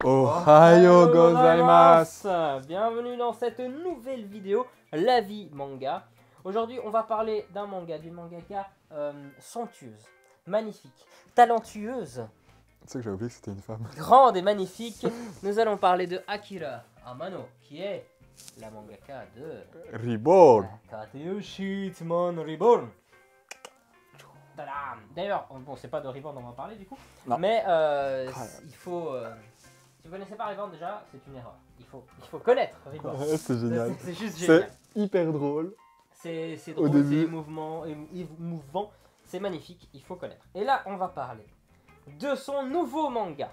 Ohayo gozaimasu! Bienvenue dans cette nouvelle vidéo, La vie manga. Aujourd'hui, on va parler d'un manga, d'une mangaka somptueuse, magnifique, talentueuse, Tu sais que j'ai oublié que c'était une femme. grande et magnifique. Nous allons parler de Akira Amano, qui est la mangaka de Reborn! Kateyoshi Hitman Reborn. Tadam. D'ailleurs, bon, c'est pas de Reborn dont on va parler du coup, Non. mais il faut. Si vous connaissez pas Reborn déjà, c'est une erreur. Il faut connaître Reborn. Ouais, c'est génial. C'est juste C'est génial. hyper drôle. C'est Au drôle, c'est début. émouvant, c'est magnifique, il faut connaître. Et là, on va parler de son nouveau manga.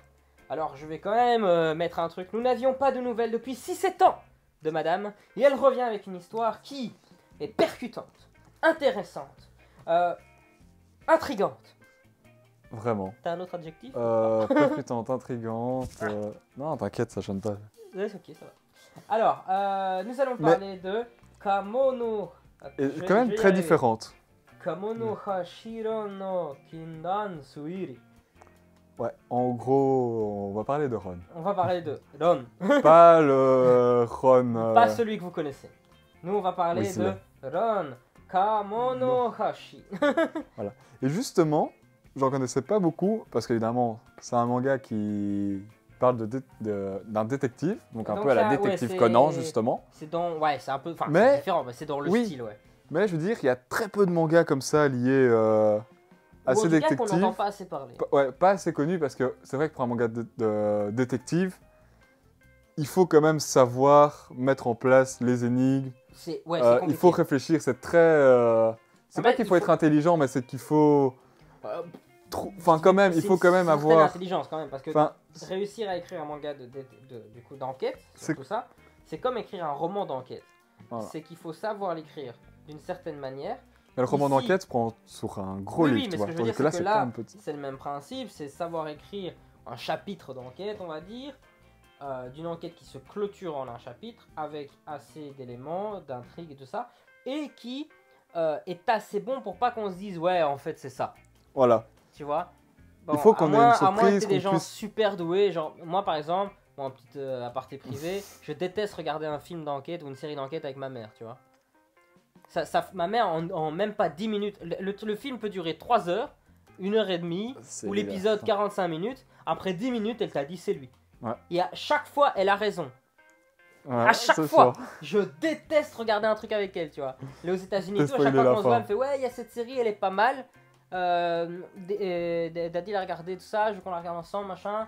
Alors, je vais quand même mettre un truc. Nous n'avions pas de nouvelles depuis 6-7 ans de Madame, et elle revient avec une histoire qui est percutante, intéressante, intrigante. Vraiment. T'as un autre adjectif? Percutante, intrigante. Non, t'inquiète, ça chante pas. Ouais, ok, ça va. Alors, nous allons parler de Kamono. Et Je vais- quand même je vais y très arriver. différente. Kamono Hashiro no Kindan Suiri. Ouais, en gros, on va parler de Ron. On va parler de Ron, Pas le Ron. pas celui que vous connaissez. Nous, on va parler Oui, c'est de Ron Kamono Hashi. Et justement, j'en connaissais pas beaucoup, parce qu'évidemment, c'est un manga qui parle d'un détective, donc un Donc peu à la là, ouais, détective c'est- Conan, justement. C'est dans, ouais, c'est un peu, enfin, Mais- c'est différent, mais c'est dans le oui. style, ouais. Mais je veux dire, il y a très peu de mangas comme ça liés à Ou en ces tout cas, qu'on détectives. n'entend pas assez parler. Ouais, pas assez connu parce que c'est vrai que pour un manga de détective, il faut quand même savoir mettre en place les énigmes. C'est, ouais, Il compliqué. faut réfléchir, c'est très. C'est En pas fait, qu'il il faut faut- être intelligent, mais c'est qu'il faut. Euh, Enfin, quand même, il faut quand même c'est une certaine avoir. intelligence quand même, parce que Enfin, réussir à écrire un manga du coup d'enquête, C'est- tout ça, c'est comme écrire un roman d'enquête. Voilà. C'est qu'il faut savoir l'écrire d'une certaine manière. le roman Ici- d'enquête se prend sur un gros Oui, oui, livre, mais tu ce vois. que je veux Tandis dire, que là, c'est c'est que pas là, un petit. c'est le même principe, c'est savoir écrire un chapitre d'enquête, on va dire, d'une enquête qui se clôture en un chapitre avec assez d'éléments, d'intrigues et tout ça, et qui est assez bon pour pas qu'on se dise ouais, en fait, c'est ça, Voilà. tu vois. Il faut qu'on ait une à moins que surprise, t'aies des qu'on gens puisse- super doués, genre moi par exemple, en petite aparté privé, je déteste regarder un film d'enquête ou une série d'enquête avec ma mère, tu vois. Ma mère, en même pas 10 minutes, le film peut durer 3 heures, 1 heure et demie, C'est ou l'épisode la fin. 45 minutes, après 10 minutes, elle t'a dit c'est lui. Ouais. Et à chaque fois, elle a raison. Ouais, À chaque c'est fois. sûr. Je déteste regarder un truc avec elle, tu vois. Là aux États-Unis, T'as tout, à chaque spoilé fois la qu'on se voit, fin. elle me fait ouais, il y a cette série, elle est pas mal. Daddy l'a regardé, tout ça, je veux qu'on la regarde ensemble, machin.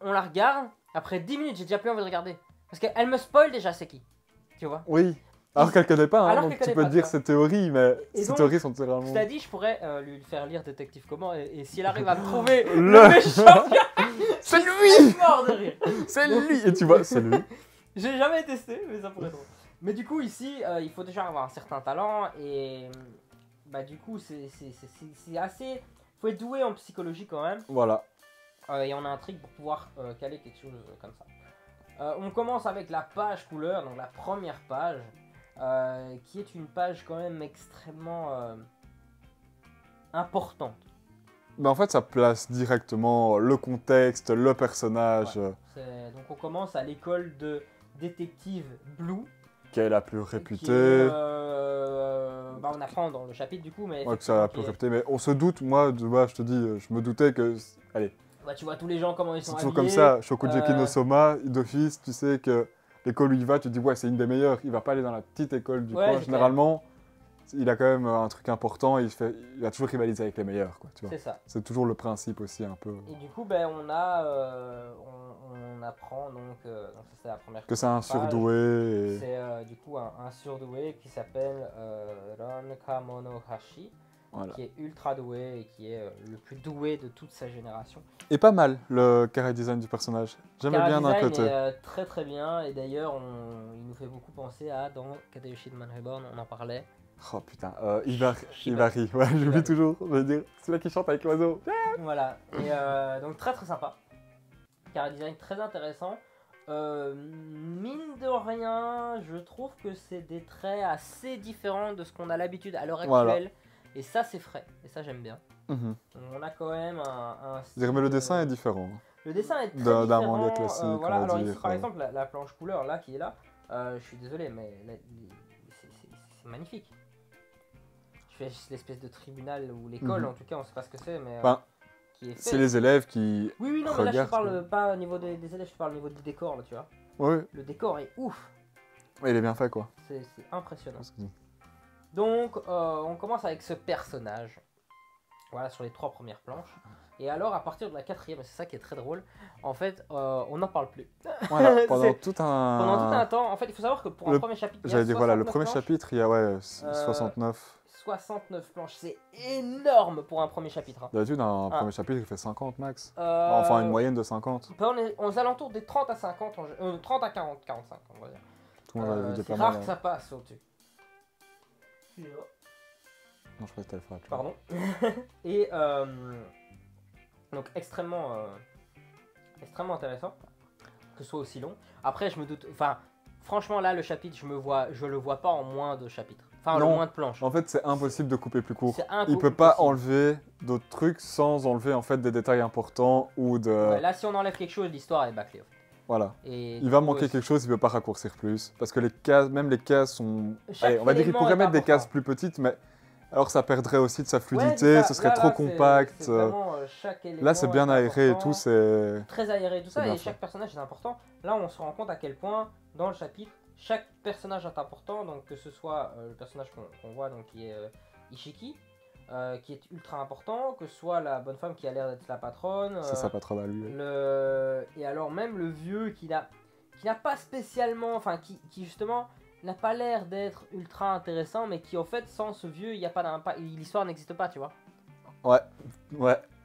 On la regarde, après 10 minutes, j'ai déjà plus envie de regarder. Parce qu'elle me spoil déjà, c'est qui. Tu vois. Oui. Alors qu'elle connaît pas, hein, Alors donc qu'elle tu connaît peux pas, te dire tu vois. ses théories, mais Et ces donc, théories sont vraiment. Cela dit, je pourrais lui faire lire Détective Comment, et si elle arrive à me trouver Le- le méchant, C'est je lui suis mort de rire. C'est lui Et tu vois, c'est lui. J'ai jamais testé, mais ça pourrait être drôle. Mais du coup, ici, il faut déjà avoir un certain talent, et bah du coup, c'est assez... Faut être doué en psychologie quand même, Voilà. et on a un trick pour pouvoir caler quelque chose comme ça. On commence avec la page couleur, donc la première page, qui est une page quand même extrêmement importante. Mais en fait, ça place directement le contexte, le personnage, Donc on commence à l'école de détective Blue, qui est la plus qui est, réputée. bah, on apprend dans le chapitre du coup, mais Ouais, que c'est la plus réputée. Mais on se doute, moi, je te dis, je me doutais que. Allez, bah, tu vois tous les gens comment ils c'est sont toujours habillés. comme ça. Shokugeki no euh, Soma, d'office, tu sais que l'école où il va, tu te dis, ouais, c'est une des meilleures. Il va pas aller dans la petite école du Ouais, coin. c'est Généralement, il a quand même un truc important. Il va toujours rivaliser avec les meilleurs, quoi. Tu vois. C'est ça. C'est toujours le principe aussi, un peu. Et du coup, ben, on apprend donc ça c'est la première Que c'est un page. surdoué. Et... C'est du coup un surdoué qui s'appelle Ron Kamonohashi, Voilà. qui est ultra doué et qui est le plus doué de toute sa génération. Et pas mal, le character design du personnage. J'aimais bien d'un Chara-design côté. est très très bien, et d'ailleurs il nous fait beaucoup penser à dans Kateyoshi Hitman Reborn, on en parlait. Oh putain, Ibari, Shibari. ouais, j'oublie Shibari. toujours, je vais dire, c'est là qui chante avec l'oiseau. Voilà, et donc très très sympa. Chara design très intéressant. Mine de rien, je trouve que c'est des traits assez différents de ce qu'on a l'habitude à l'heure actuelle. Voilà. Et ça c'est frais, et ça j'aime bien. Mhm. On a quand même un Je dirais, mais le style, dessin est différent. Le dessin est très D'un différent. manga classique, Voilà. on va Alors dire. ici, par exemple, la planche couleur là qui est là, je suis désolé, mais c'est magnifique. Tu fais l'espèce de tribunal ou l'école, Mhm. en tout cas, on sait pas ce que c'est, mais Enfin, qui est fait. c'est les élèves qui Oui, non, mais là je te regardent. parle pas au niveau des élèves, je te parle au niveau du décor, là, tu vois. Oui, Le décor est ouf, il est bien fait, quoi. c'est impressionnant. Excuse-moi. Donc, on commence avec ce personnage. Voilà, sur les 3 premières planches. Et alors, à partir de la 4e, et c'est ça qui est très drôle, en fait, on n'en parle plus. Voilà, pendant C'est- tout un... Pendant tout un temps, en fait, il faut savoir que pour un Le- premier chapitre, il y a J'allais dire, voilà, le 69 premier planches. chapitre, il y a, ouais, 69. 69 planches, c'est énorme pour un premier chapitre. Hein. D'habitude, un Ah. premier chapitre, il fait 50 max. Euh, Enfin, une moyenne de 50. On est aux alentours des 30 à 50, 30 à 40, 45, on va dire. Tout le monde avait dit C'est pas rare mal. que ça passe au-dessus. Non, je crois que c'était le frappe. Pardon. Et donc extrêmement intéressant que ce soit aussi long. Après, je me doute, enfin, franchement là, le chapitre, je le vois pas en moins de chapitres. Enfin, Non. le moins de planches. En fait, c'est impossible de couper plus court. C'est Il peut pas impossible. enlever d'autres trucs sans enlever en fait des détails importants ou de... Ouais, là, si on enlève quelque chose, l'histoire est bâclée. En fait. Voilà. Et Il va du coup, manquer quelque chose, il ne peut pas raccourcir plus. Parce que les cases, même les cases sont... chaque Allez, on va dire qu'il élément pourrait est mettre des important. cases plus petites, mais alors ça perdrait aussi de sa Ouais, fluidité, c'est ça. ce serait Là, trop c'est compact. vraiment, chaque élément Là, c'est bien est aéré et important. tout, c'est... Très aéré tout C'est ça, bien et fait. chaque personnage est important. Là, on se rend compte à quel point, dans le chapitre, chaque personnage est important. Donc, que ce soit le personnage qu'on voit, donc, qui est Ishiki, qui est ultra important, que ce soit la bonne femme qui a l'air d'être la patronne. C'est sa patronne à lui. Et alors, même le vieux qui n'a pas spécialement. Enfin, qui justement n'a pas l'air d'être ultra intéressant, mais qui, en fait, sans ce vieux, il y a pas d'impact. L'histoire n'existe pas, tu vois. Ouais.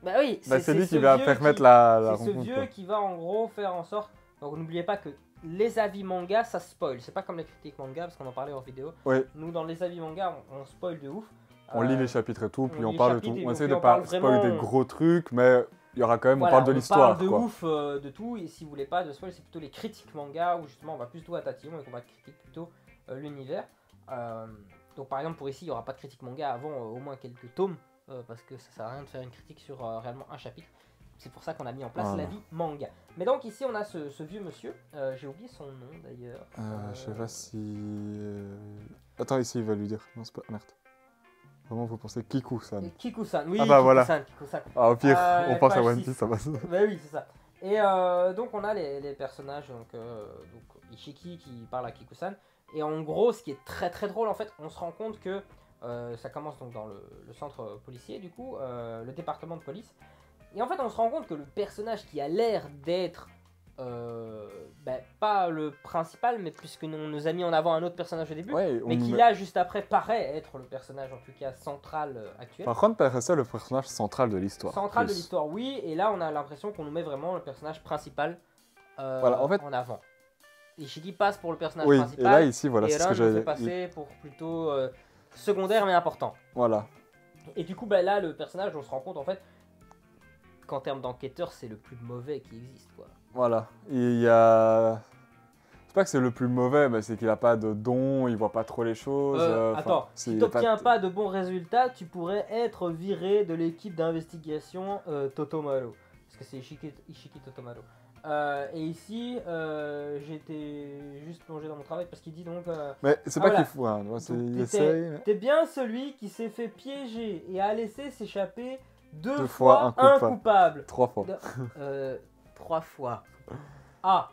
Bah oui, Bah, c'est lui ce qui va vieux permettre qui- la C'est ce rencontre. vieux quoi. qui va en gros faire en sorte. Donc n'oubliez pas que les avis manga ça spoil. C'est pas comme les critiques manga parce qu'on en parlait en vidéo. Ouais. Nous dans les avis manga on spoil de ouf. On lit Euh, les chapitres et tout, puis on on lit les parle de tout. chapitres et On donc essaie puis de on pas parle spoiler des vraiment- gros trucs, mais il y aura quand même, voilà, on parle de l'histoire, parle de quoi. ouf de tout. Et si vous voulez pas de spoil, c'est plutôt les critiques manga où justement on va plus jouer à Tatillon et qu'on va critiquer plutôt l'univers. Donc par exemple pour ici il y aura pas de critique manga avant au moins quelques tomes parce que ça sert à rien de faire une critique sur réellement un chapitre. C'est pour ça qu'on a mis en place Voilà. l'avis manga. Mais donc ici on a ce vieux monsieur, j'ai oublié son nom d'ailleurs. Je sais pas si... Attends, ici, il va lui dire. Non, c'est pas... Merde. Vraiment, vous pensez Kiku-san. Kiku-san, oui, Ah bah voilà. Kiku-san. Ah, au pire, on pense à page One 6. Piece, ça passe. Bah oui, c'est ça. Et donc on a les personnages, donc Ishiki qui parle à Kiku-san. Et en gros, ce qui est très très drôle, en fait, on se rend compte que ça commence donc dans le centre policier, du coup, le département de police. Et en fait, on se rend compte que le personnage qui a l'air d'être pas le principal, mais puisque nous a mis en avant un autre personnage au début, Ouais, mais qui là, juste après, paraît être le personnage en tout cas central actuel. Par contre, paraît ça le personnage central de l'histoire. Central de plus. l'histoire, oui, et là on a l'impression qu'on nous met vraiment le personnage principal Voilà, en fait- en avant. Ishiki passe pour le personnage Oui, et principal, là, ici, voilà, et c'est ce là que on nous fait j'avais... passer pour plutôt secondaire mais important. Voilà. Et du coup, bah, là le personnage, on se rend compte en fait qu'en termes d'enquêteur, c'est le plus mauvais qui existe, quoi. Voilà. Il y a... C'est pas que c'est le plus mauvais, mais c'est qu'il a pas de don, il voit pas trop les choses. enfin, Attends, c'est- si il y a t'obtiens de- pas de bons résultats, tu pourrais être viré de l'équipe d'investigation Totomaro. Parce que c'est Ishiki Totomaro. Et ici, j'étais juste plongé dans mon travail parce qu'il dit donc... Mais c'est Ah, pas voilà. qu'il faut... hein, c'est- Donc, il t'étais- essaye, mais... T'es bien celui qui s'est fait piéger et a laissé s'échapper deux Deux fois fois un un coupable. coupable. 3 fois. 3 fois. Ah.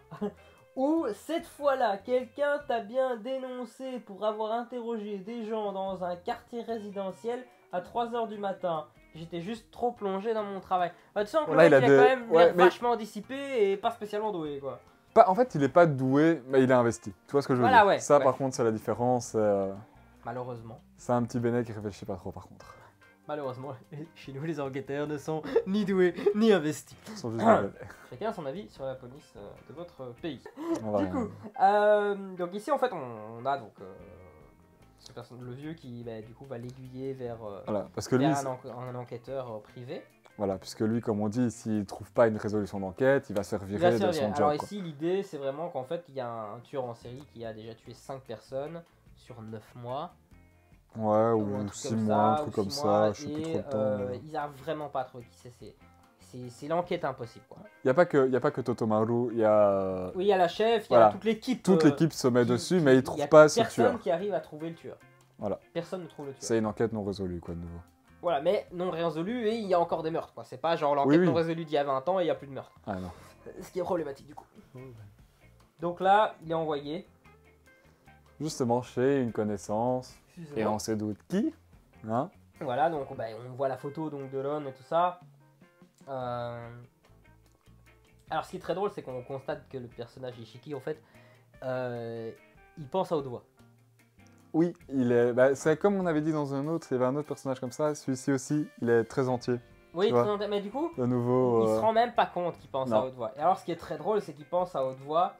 Ou cette fois-là, quelqu'un t'a bien dénoncé pour avoir interrogé des gens dans un quartier résidentiel à 3h du matin. J'étais juste trop plongé dans mon travail. Tu sens que Là, le il mec, a il a des- quand même ouais, l'air mais- vachement dissipé et pas spécialement doué, quoi. En fait, il est pas doué, mais il est investi. Tu vois ce que je veux Voilà, dire ouais, Ça, ouais. par contre, c'est la différence. Malheureusement. C'est un petit béné qui réfléchit pas trop, par contre. Malheureusement, chez nous, les enquêteurs ne sont ni doués ni investis. Ils sont juste des bébés. Chacun a son avis sur la police de votre pays. On va Du rien coup, dire. donc ici, en fait, on a donc le vieux qui, bah, du coup, va l'aiguiller vers, Voilà, parce que lui, vers un enquêteur privé. voilà, puisque lui, comme on dit, s'il trouve pas une résolution d'enquête, il va se faire Il va virer se de faire son virer. job. Alors quoi. ici, l'idée, c'est vraiment qu'en fait, il y a un tueur en série qui a déjà tué 5 personnes sur 9 mois. Ouais, ou un ou truc 6 comme mois, ça, un truc ou comme 6 mois, ça, je sais plus trop et le temps. Mais... ils n'arrivent vraiment pas à trouver qui c'est. C'est l'enquête impossible, quoi. Il n'y a pas que Totomaru, il y a... Oui, il y a la chef, il y a Voilà. toute l'équipe. Toute l'équipe se met dessus, mais ils Il y trouvent a pas ce personne tueur. qui arrive à trouver le tueur. Voilà. Personne ne trouve le tueur. C'est une enquête non résolue, quoi, de nouveau. Voilà, mais non résolu et il y a encore des meurtres, quoi. C'est pas genre Oui, l'enquête oui. non résolue d'il y a 20 ans et il n'y a plus de meurtre. Ah non. Ce qui est problématique, du coup. Donc là, il est envoyé. Justement, chez une connaissance, et on se doute qui, hein. Voilà, donc bah, on voit la photo donc, de Lon et tout ça. Alors, ce qui est très drôle, c'est qu'on constate que le personnage Ishiki, en fait, il pense à haute voix. Oui, il est. Bah, c'est comme on avait dit dans un autre, il y avait un autre personnage comme ça, celui-ci aussi, il est très entier. Oui, Tu vois. mais du coup, De nouveau. il se rend même pas compte qu'il pense à non. haute voix. Et alors, ce qui est très drôle, c'est qu'il pense à haute voix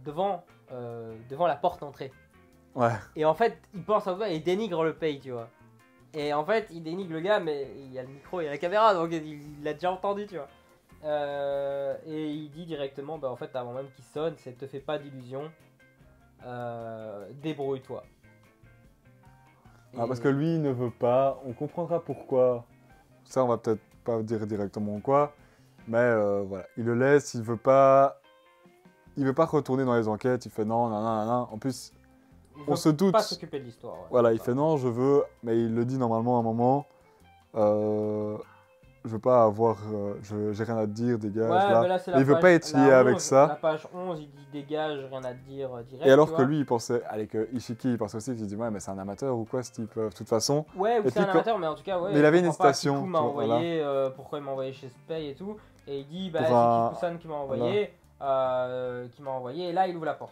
devant la porte d'entrée. Ouais. Et en fait, il pense à haute voix et il dénigre le pays, tu vois. Et en fait, il dénigre le gars, mais il y a le micro et la caméra, donc il l'a déjà entendu, tu vois. Et il dit directement, bah en fait, avant même qu'il sonne, c'est te fais pas d'illusions, débrouille-toi. Ah, parce que lui, il ne veut pas. On comprendra pourquoi. Ça, on va peut-être pas dire directement quoi. Mais voilà, il le laisse, il veut pas. Il veut pas retourner dans les enquêtes, il fait non, non, non, non. En plus, Il on veut se doute. pas s'occuper de l'histoire. Ouais. Voilà, il fait non, je veux. Mais il le dit normalement à un moment. Je veux pas avoir. J'ai rien à te dire, dégage. Ouais, là. mais là, c'est Mais il veut pas être lié avec ça. La page 11, il dit dégage, rien à te dire direct. Et alors tu que vois. lui, il pensait. Allez, que Ishiki, il pensait aussi qu'il dit ouais, mais c'est un amateur ou quoi ce type, de toute façon. Ouais, ou Et c'est puis un amateur, mais en tout cas, ouais. Mais il avait une je comprends pas, hésitation, Kiku m'a tu vois, envoyé, pourquoi il m'a envoyé chez Spey et tout. Et il dit, bah, Pour c'est un- Kiku-san qui m'a envoyé, et là, il ouvre la porte.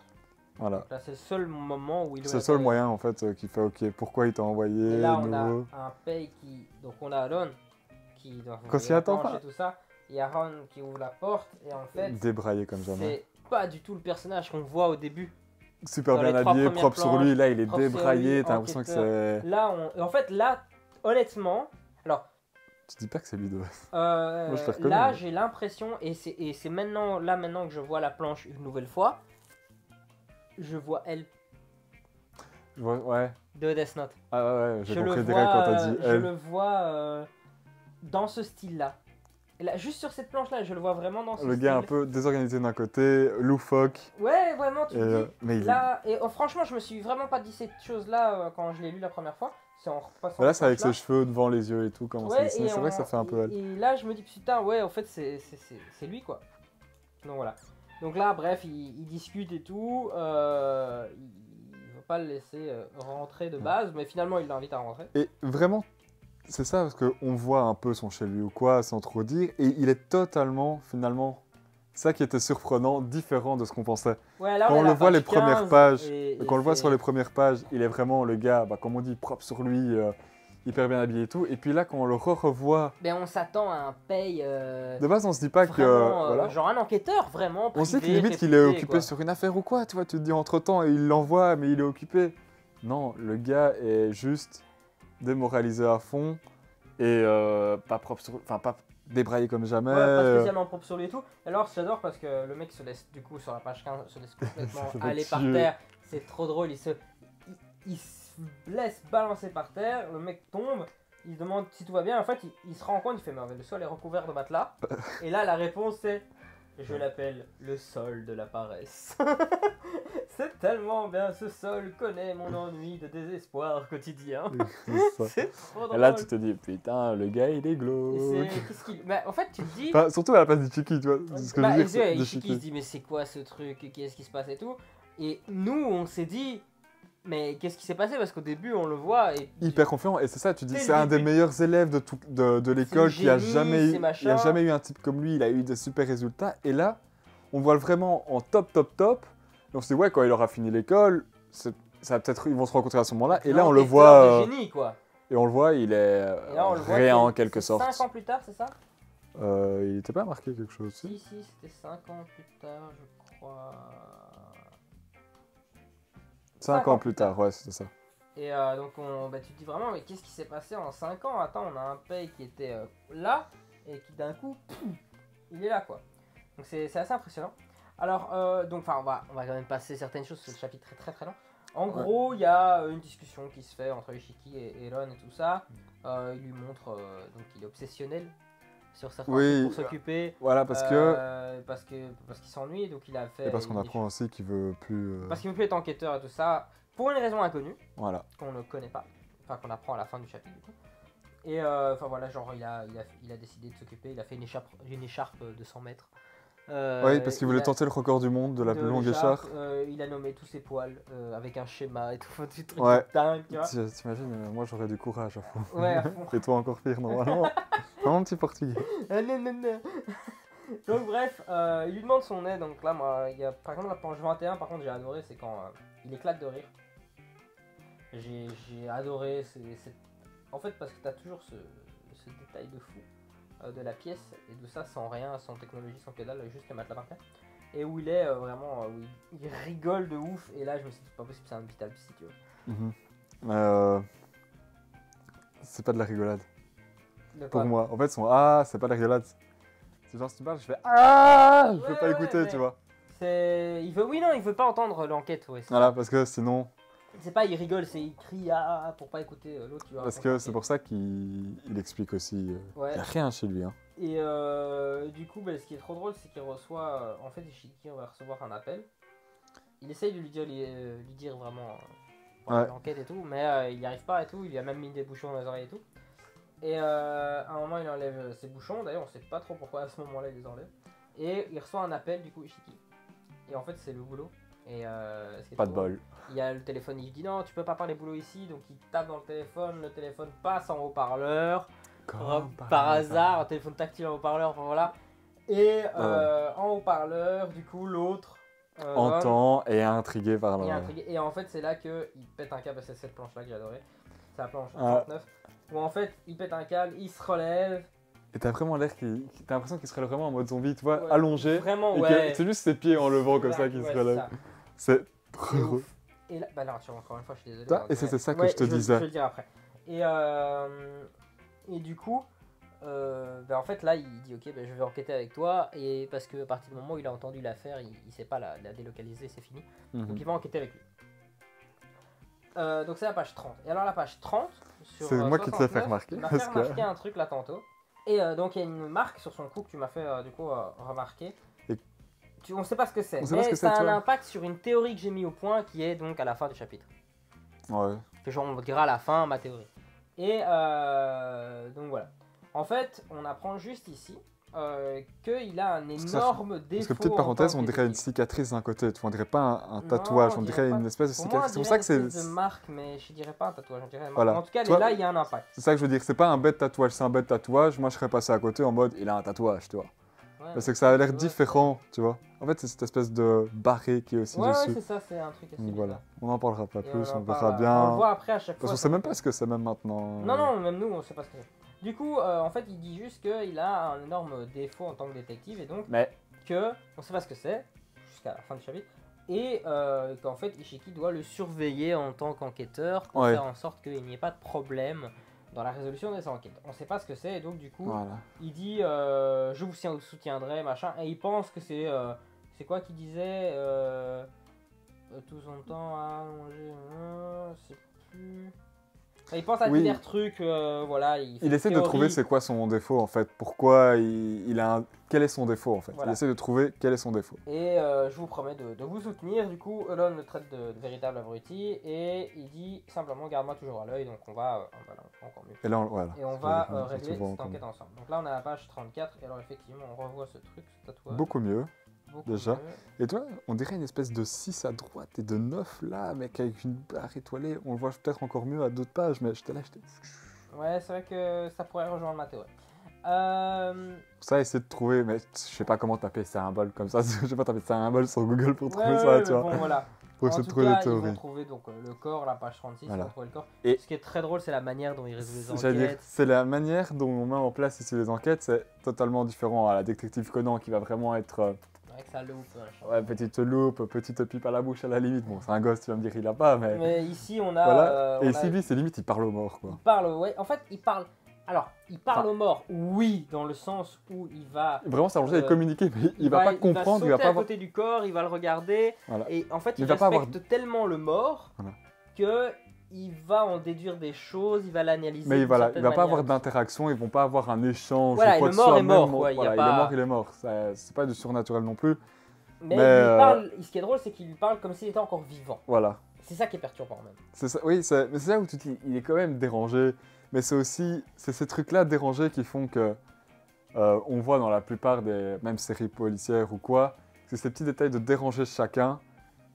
Voilà. Donc là, c'est le seul moment où il ouvre C'est le la seul porte. moyen en fait qui fait ok, pourquoi il t'a envoyé Et là, de on a nouveau. un Pei qui. Donc, on a Alon qui doit Qu'on s'y attend pas. et tout ça. Il y a Ron qui ouvre la porte, et en fait, Débraillé comme jamais. c'est pas du tout le personnage qu'on voit au début. Super dans bien les trois habillé, premières propre sur planches, lui, là il est propre sur débraillé, lui, t'as l'impression que c'est. Là, en fait, là, honnêtement, alors, Tu dis pas que c'est lui de. Moi, je te reconnais, là, moi. j'ai l'impression, et c'est maintenant, là maintenant que je vois la planche une nouvelle fois, je vois elle Ouais. de Death Note. Ah ouais, j'ai Je compris le direct vois, quand t'as dit je elle. le vois dans ce style-là. Et là, juste sur cette planche-là, je le vois vraiment dans ce Le style. gars un peu désorganisé d'un côté, loufoque. Ouais, vraiment, tu te dis. Mais il... Là, et franchement, je me suis vraiment pas dit cette chose-là quand je l'ai lu la première fois. C'est en repassant. Là c'est avec cette ses cheveux devant les yeux et tout, comment c'est Ouais, dessiné. C'est vrai que ça fait un peu elle. Et là, je me dis, putain, ouais, en fait, c'est lui, quoi. Donc voilà. Donc là, bref, il discute et tout. Il veut pas le laisser rentrer de base, mais finalement, il l'invite à rentrer. Et vraiment, c'est ça, parce qu'on voit un peu son chez lui ou quoi, sans trop dire, et il est totalement, finalement, ça qui était surprenant, différent de ce qu'on pensait. Ouais, là, Quand on est à le voit la les page 15, premières pages, et quand on le voit c'est- sur les premières pages, il est vraiment le gars, bah, comme on dit, propre sur lui, hyper bien habillé et tout, et puis là, quand on le revoit, Ben, on s'attend à un paye. de base, on se dit pas que, Vraiment, voilà, genre un enquêteur, vraiment. on sait que privé, limite qu'il est réputé, occupé quoi. sur une affaire ou quoi, tu vois, tu te dis entre-temps, il l'envoie, mais il est occupé. Non, le gars est juste démoralisé à fond, et pas propre sur... Enfin, pas débraillé comme jamais. Ouais, pas spécialement propre sur lui et tout. Alors, j'adore parce que le mec se laisse, du coup, sur la page 15, se laisse complètement Ça fait aller par tuer. terre. C'est trop drôle. Il se laisse balancer par terre. Le mec tombe. Il se demande si tout va bien. En fait, il se rend compte. Il fait, mais le sol est recouvert de matelas. Et là, la réponse c'est. Je l'appelle le sol de la paresse. C'est tellement bien. Ce sol connaît mon ennui de désespoir quotidien. C'est ça. C'est trop Et drôle. là, tu te dis, putain, le gars, il est Et glauque. qu'est-ce qu'il. Bah, en fait, tu te dis. Enfin, surtout à la place d'Ichiki, tu vois. C'est ce que je veux dire, c'est Ishiki d'Ichiki. se dit mais c'est quoi ce truc, qu'est-ce qui se passe et tout. Et nous on s'est dit mais qu'est-ce qui s'est passé parce qu'au début on le voit et Hyper confiant, et c'est ça, tu dis, Dès c'est le un des début. meilleurs élèves de l'école C'est qui a le génie, jamais c'est eu. Il machin. a jamais eu un type comme lui, il a eu des super résultats. Et là, on voit vraiment en top. Et on se dit, ouais, quand il aura fini l'école, ça va peut-être, ils vont se rencontrer à ce moment-là. Et là, on le l'enquêteur voit. de génie quoi. Et on le voit, il est Et là on le voit rien en c'est quelque sorte. 5 ans plus tard, c'est ça? Il était pas marqué quelque chose aussi. Si, c'était 5 ans plus tard, je crois. 5 ans plus tard, ouais, c'était ça. Et donc tu te dis vraiment mais qu'est-ce qui s'est passé en 5 ans? Attends, on a un Pei qui était là et qui d'un coup il est là quoi. Donc c'est assez impressionnant. Alors donc on va quand même passer certaines choses, ce chapitre est très très long. En gros, il y a une discussion qui se fait entre Ishiki et Elon et tout ça. Il lui montre, donc il est obsessionnel sur certains trucs pour s'occuper. Voilà, parce qu'il s'ennuie, donc il a fait. Et parce qu'on apprend aussi qu'il veut plus. Parce qu'il veut plus être enquêteur et tout ça, pour une raison inconnue. Voilà. Qu'on ne connaît pas. Enfin, qu'on apprend à la fin du chapitre du coup. Et enfin voilà, genre il a décidé de s'occuper, il a fait une écharpe de 100 mètres. Oui, parce qu'il voulait tenter le record du monde de la plus longue écharpe. Il a nommé tous ses poils avec un schéma et tout, des trucs ouais. dingue, tu vois. T'imagines, moi j'aurais du courage à fond. Ouais, à fond. Et toi encore pire, normalement. Vraiment petit portugais. Non. Donc bref, il lui demande son aide, donc là, moi, il y a par exemple la planche 21, par contre j'ai adoré, c'est quand il éclate de rire. J'ai adoré, en fait parce que t'as toujours ce détail de fou de la pièce et de ça sans rien, sans technologie, sans que dalle, juste le matelas par terre. Et où il est vraiment, où il rigole de ouf. Et là je me suis dit c'est pas possible, c'est un vital psy, tu vois. C'est pas de la rigolade. Pour moi, en fait son c'est pas de la rigolade. C'est genre si tu parles, je fais je peux pas écouter, tu vois. Il veut pas entendre l'enquête, ouais. Voilà, parce que sinon. C'est pas il rigole, c'est il crie pour pas écouter l'autre, tu vois. Parce que c'est pour ça qu'il explique aussi. Il y a rien chez lui, hein. Et du coup, ce qui est trop drôle, c'est qu'il reçoit. En fait, Ishiki va recevoir un appel. Il essaye de lui dire vraiment l'enquête et tout, mais il n'y arrive pas et tout. Il lui a même mis des bouchons dans les oreilles et tout. Et à un moment, il enlève ses bouchons. D'ailleurs, on sait pas trop pourquoi à ce moment-là il les enlève. Et il reçoit un appel, du coup, Ishiki. Et en fait, c'est le boulot. Et pas de bol. Il y a le téléphone, il dit non, tu peux pas parler boulot ici. Donc il tape dans le téléphone passe en haut-parleur. Par hasard, un téléphone tactile en haut-parleur, enfin voilà. Et en haut-parleur, du coup, l'autre entend et est intrigué par le. Et en fait, c'est là qu'il pète un câble. C'est cette planche-là que j'ai adoré. C'est la planche 39. Où en fait, il pète un câble, il se relève. Et t'as vraiment l'air t'as l'impression qu'il se relève vraiment en mode zombie, tu vois, allongé. Vraiment, c'est juste ses pieds en levant comme ça qu'il se relève. C'est trop drôle. Et là, alors, encore une fois, je suis désolé. Et c'était ça que je te disais. Je vais le dire après. Et du coup, en fait, là, il dit ok, je vais enquêter avec toi. Et parce qu'à partir du moment où il a entendu l'affaire, il sait pas la délocaliser, c'est fini. Donc il va enquêter avec lui. Donc c'est la page 30. Et alors, la page 30, c'est moi qui te l'ai fait remarquer. Il m'a fait remarquer un truc là tantôt. Et donc il y a une marque sur son cou que tu m'as fait du coup remarquer. On ne sait pas ce que c'est, mais ça a un impact sur une théorie que j'ai mis au point qui est donc à la fin du chapitre. Ouais. Que genre on dira à la fin ma théorie. Et donc voilà. En fait, on apprend juste ici qu'il a un énorme défaut. Parce que petite parenthèse, on dirait une cicatrice d'un côté, on dirait pas un tatouage, on dirait une espèce de cicatrice. C'est pour ça que c'est une espèce de marque, mais je dirais pas un tatouage, je dirais une marque. Voilà. En tout cas, là, il y a un impact. C'est ça que je veux dire, c'est pas un bête tatouage, c'est un bête tatouage. Moi, je serais passé à côté en mode, il a un tatouage, tu vois. Ouais, c'est que ça a l'air différent, tu vois. En fait, c'est cette espèce de barré qui est aussi dessus. Ouais, c'est ça, c'est un truc assez. Donc voilà, on n'en parlera pas plus, on verra verra bien. On le voit après à chaque fois. Parce qu'on sait même pas ce que c'est même maintenant. Non, même nous, on sait pas ce que c'est. Du coup, en fait, il dit juste qu'il a un énorme défaut en tant que détective et donc que on sait pas ce que c'est jusqu'à la fin du chapitre et qu'en fait Ishiki doit le surveiller en tant qu'enquêteur pour faire en sorte qu'il n'y ait pas de problème dans la résolution des enquêtes. On sait pas ce que c'est et donc du coup il dit je vous soutiendrai machin et il pense que c'est quoi qu'il disait tout son temps à manger c'est plus. Il pense à des trucs, voilà. Il essaie de trouver c'est quoi son défaut en fait. Pourquoi il a quel est son défaut en fait. Voilà. Il essaie de trouver quel est son défaut. Et je vous promets de vous soutenir. Du coup, Elon le traite de véritable abruti et il dit simplement garde-moi toujours à l'œil. Donc on va encore mieux. Et là, voilà. Et on va régler cette enquête ensemble. Donc là, on a la page 34 et alors effectivement, on revoit ce truc, ce tatouage. Beaucoup mieux. Déjà. Et toi, on dirait une espèce de 6 à droite et de 9 là, mec, avec une barre étoilée. On le voit peut-être encore mieux à d'autres pages, mais j'étais là. Ouais, c'est vrai que ça pourrait rejoindre ma théorie. Ça, essayer de trouver, mais je sais pas comment taper symbole comme ça. Je sais pas taper symbole sur Google pour trouver ça, tu vois. Bon, voilà. Pour essayer de trouver des théories. Ils vont trouver donc, le corps, la page 36, voilà. Ils vont trouver le corps. Et ce qui est très drôle, c'est la manière dont ils résolvent les enquêtes. C'est la manière dont on met en place ici les enquêtes, c'est totalement différent à la détective Conan qui va vraiment être. Avec sa loupe. Ouais, petite loupe, petite pipe à la bouche à la limite. Bon, c'est un gosse, tu vas me dire, il a pas, mais. Mais ici, on a. Voilà. Et ici, lui, c'est limite, il parle aux morts, quoi. Il parle, ouais. En fait, il parle Alors, il parle aux morts, oui, dans le sens où il va... Vraiment s'allonger et communiquer, mais il va pas comprendre, il va pas sauter à avoir... côté du corps, il va le regarder, Voilà. et en fait, Il il va pas avoir- respecte tellement le mort Voilà. que il va en déduire des choses, il va l'analyser Mais d'une voilà, il certaine va pas avoir manière. d'interaction, ils vont pas avoir un échange. Voilà, ou quoi et que le ce mort soit, est mort, même- quoi, il y a voilà, pas- il est mort, il est mort. C'est pas du surnaturel non plus. Mais, Mais, il lui parle, ce qui est drôle, c'est qu'il lui parle comme s'il était encore vivant. Voilà. C'est ça qui est perturbant même. C'est ça, oui, mais c'est là où tu te dis, il est quand même dérangé. Mais c'est aussi, c'est ces trucs-là dérangés qui font que, on voit dans la plupart des même séries policières ou quoi, c'est ces petits détails de déranger chacun,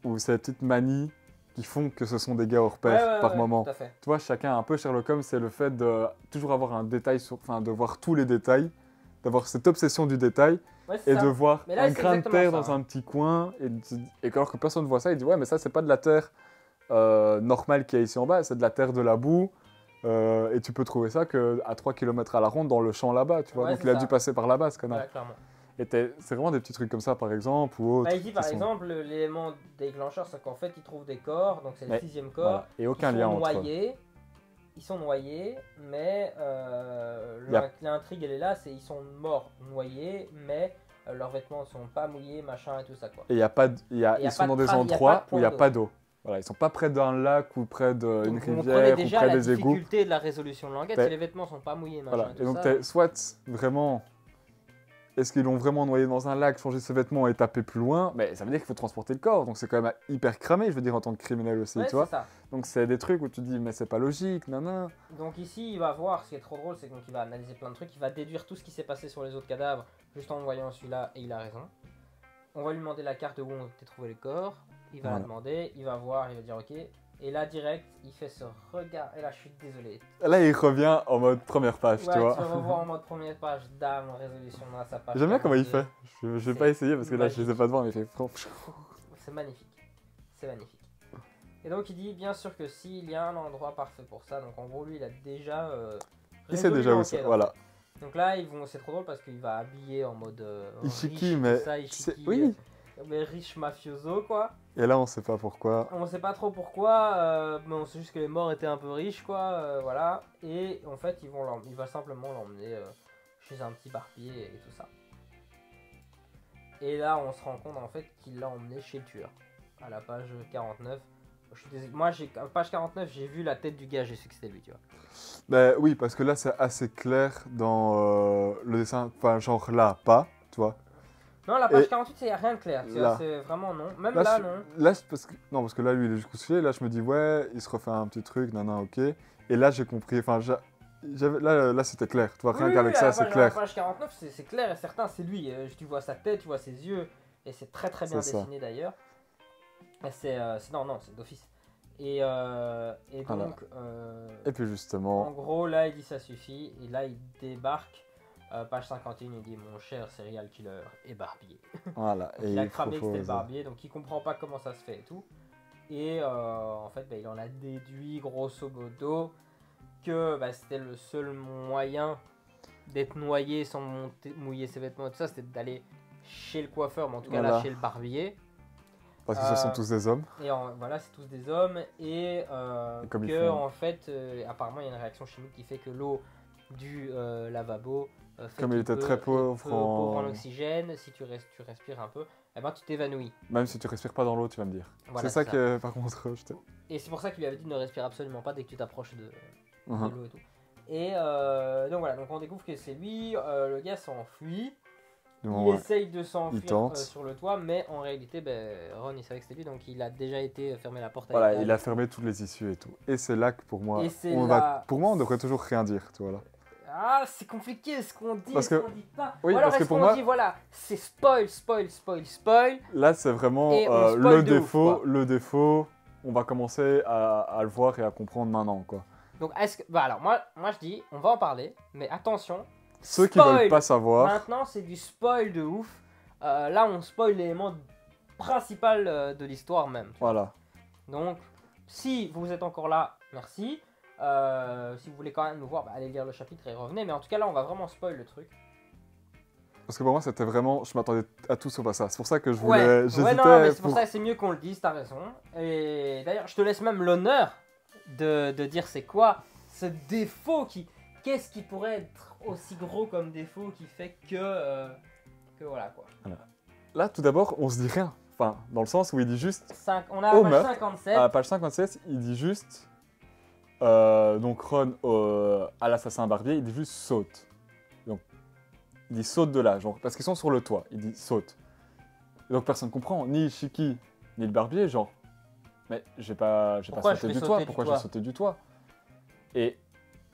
ou ces petites manies qui font que ce sont des gars hors pair par moment. Tout à fait. Tu vois, chacun, un peu Sherlock Holmes, c'est le fait de toujours avoir un détail, enfin de voir tous les détails, d'avoir cette obsession du détail, Ouais, c'est et ça. de voir Mais là, un c'est grain de exactement terre ça, dans hein. un petit coin, et alors que personne ne voit ça, il dit ouais mais ça c'est pas de la terre normale qu'il y a ici en bas, c'est de la terre de la boue, et tu peux trouver ça qu'à 3 km à la ronde dans le champ là-bas, tu vois, Ouais, donc c'est il a ça. dû passer par là-bas ce connard. Voilà, clairement. Et c'est vraiment des petits trucs comme ça par exemple, ou autres. Bah, il dit par qui sont- exemple, l'élément déclencheur, c'est qu'en fait, il trouve des corps, donc c'est le Mais, 6e corps. Voilà. Et aucun lien entre eux. Ils sont noyés, mais Y a- l'intrigue elle est là, c'est ils sont morts noyés, mais leurs vêtements ne sont pas mouillés, machin et tout ça quoi. Et y a pas, ils sont pas de dans des trace, y a pas endroits de où il n'y a point pas d'eau. Voilà, ils sont pas près d'un lac ou près d'une Donc, vous comprenez rivière ou déjà près la des égouts. difficulté de la résolution de l'enquête, Mais- si les vêtements sont pas mouillés, machin Voilà. et tout Et donc ça. t'es soit vraiment, est-ce qu'ils l'ont vraiment noyé dans un lac, changé ses vêtements et tapé plus loin? Mais ça veut dire qu'il faut transporter le corps, donc c'est quand même hyper cramé, je veux dire en tant que criminel aussi, Ouais, tu vois. c'est ça. Donc c'est des trucs où tu te dis mais c'est pas logique, nanana. Donc ici, il va voir, ce qui est trop drôle, c'est qu'il va analyser plein de trucs, il va déduire tout ce qui s'est passé sur les autres cadavres, juste en voyant celui-là, et il a raison. On va lui demander la carte de où on a trouvé le corps, il va la Voilà. demander, il va voir, il va dire ok, et là direct, il fait ce regard, et là je suis désolé. Là il revient en mode première page, Ouais, tu vois. tu vas revoir en mode première page, dame, résolution dans sa page. J'aime bien comment il 42. fait. Je vais C'est pas essayer parce que là je les ai magique. pas devant, mais il fait. C'est magnifique. C'est magnifique. Et donc il dit bien sûr que s'il y a un endroit parfait pour ça, donc en gros lui il a déjà... Il sait résolu déjà où l'enquête, c'est. en Voilà. fait. Donc là ils vont, c'est trop drôle parce qu'il va habiller en mode... Ishiki, riche, mais tout ça, c'est- Ishiki, oui. mais riche mafioso quoi. Et là on sait pas pourquoi. On sait pas trop pourquoi, mais on sait juste que les morts étaient un peu riches quoi, voilà. Et en fait il va simplement l'emmener chez un petit barbier et tout ça. Et là on se rend compte en fait qu'il l'a emmené chez le tueur. À la page 49. Je suis désolé. Moi page 49 j'ai vu la tête du gars, j'ai su que c'était lui tu vois. Ben oui, parce que là c'est assez clair dans le dessin. Enfin, genre là, pas, tu vois. Non la page Et 48 il n'y a rien de clair, tu vois, là. c'est vraiment non. Même Là, là, je- non. Là, non, parce que là, lui, il est jusqu'au sujet. Là, je me dis, ouais, il se refait un petit truc, nana, ok. Et là, j'ai compris. Enfin, là, c'était clair. Tu vois, rien Oui, qu'avec oui, ça, à c'est la clair. page 49 c'est clair et certain, c'est lui. Tu vois sa tête, tu vois ses yeux, et c'est très très bien C'est ça. dessiné d'ailleurs. Et non, c'est d'office. Et Voilà. donc, Et puis, en justement, gros, là il dit ça suffit, et là il débarque. Page 51, il dit mon cher serial killer est barbier. voilà. Donc, Et il a il cramé que c'était le propose- barbier, donc il comprend pas comment ça se fait et tout. Et en fait, il en a déduit grosso modo que c'était le seul moyen d'être noyé sans mouiller ses vêtements et tout ça, c'était d'aller chez le coiffeur, mais en tout cas là Voilà. chez le barbier. Parce que ce sont tous des hommes. Et voilà, c'est tous des hommes. Et comme ils que font. en fait, apparemment, il y a une réaction chimique qui fait que l'eau du lavabo fait Comme il qu'il était très pauvre pauvre en en- oxygène, si tu respires un peu, eh ben, tu t'évanouis. Même si tu respires pas dans l'eau, tu vas me dire. Voilà, c'est ça que, par contre, je t'ai. Et c'est pour ça qu'il lui avait dit de ne respirer absolument pas dès que tu t'approches de Mhm. l'eau et tout. Et donc voilà, donc on découvre que c'est lui, le gars s'enfuit, Bon, il essaye de s'enfuir tente. sur le toit, mais en réalité, Ron il savait que c'était lui, donc il a déjà été fermé la porte. Voilà, avec il elle. a fermé toutes les issues et tout. Et c'est là que pour moi, Et c'est on là- va... pour moi, on devrait toujours rien dire, tu vois là. Ah, c'est compliqué ce qu'on dit, Parce ce que- qu'on dit pas. oui, Ou alors parce que est-ce pour qu'on moi- dit voilà, c'est spoil, spoil, spoil, spoil. Là, c'est vraiment Et on spoil le de ouf, défaut. quoi. Le défaut, on va commencer à le voir et à comprendre maintenant, quoi. Donc est-ce que alors moi je dis, on va en parler, mais attention. Ceux qui spoil. veulent pas savoir, Maintenant, c'est du spoil de ouf. Là, on spoil l'élément principal de l'histoire même. voilà. Donc, si vous êtes encore là, merci. Si vous voulez quand même nous voir, allez lire le chapitre et revenez. Mais en tout cas, là, on va vraiment spoil le truc. Parce que pour moi, c'était vraiment, je m'attendais à tout sauf à ça. C'est pour ça que je Ouais, voulais, ouais, j'hésitais. non, mais c'est pour ça que c'est mieux qu'on le dise, t'as raison. Et d'ailleurs, je te laisse même l'honneur de dire c'est quoi ce défaut qui qu'est-ce qui pourrait être aussi gros comme défaut qui fait que voilà quoi. Là, tout d'abord, on se dit rien. Enfin, dans le sens où il dit juste... On a Au page meurtre, 57. À la page 57, il dit juste... donc Ron à l'assassin barbier, il dit juste saute. Donc, il dit saute de là, genre, parce qu'ils sont sur le toit. Il dit saute. Et donc personne comprend, ni Ishiki, ni le barbier, genre... Mais j'ai pas sauté du toit, pourquoi j'ai sauté du toit? Et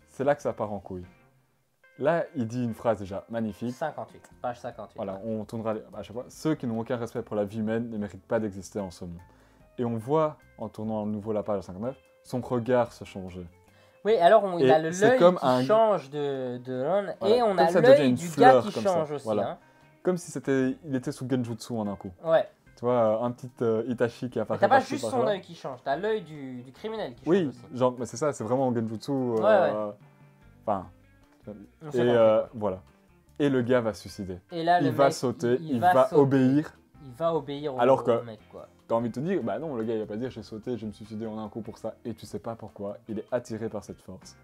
c'est là que ça part en couille. Là, il dit une phrase déjà magnifique. 58, page 58. Voilà, on tournera à chaque fois. Ceux qui n'ont aucun respect pour la vie humaine ne méritent pas d'exister en ce monde. Et on voit, en tournant à nouveau la page 59, son regard se changer. Oui, alors il Et a l'œil c'est comme qui change de Ron, Voilà, et on comme a ça devient l'œil une du fleur gars qui comme ça, change aussi. voilà. Hein. Comme si il était sous Genjutsu en un coup. Ouais. Tu vois, un petit Itachi qui apparaît. T'as pas par-ci, juste son par-là. œil qui change, t'as l'œil du criminel qui change Oui, aussi. genre, mais c'est ça, c'est vraiment Genjutsu. Ouais. Enfin. On Et s'est compris, quoi. voilà. Et le gars va se suicider. Et là, Il le va mec, sauter, il va va sauter. obéir. Il va obéir Alors que- au mec, quoi. T'as envie de te dire, bah non, le gars il va pas dire j'ai sauté, je me suis suicidé en un coup pour ça. Et tu sais pas pourquoi, il est attiré par cette force.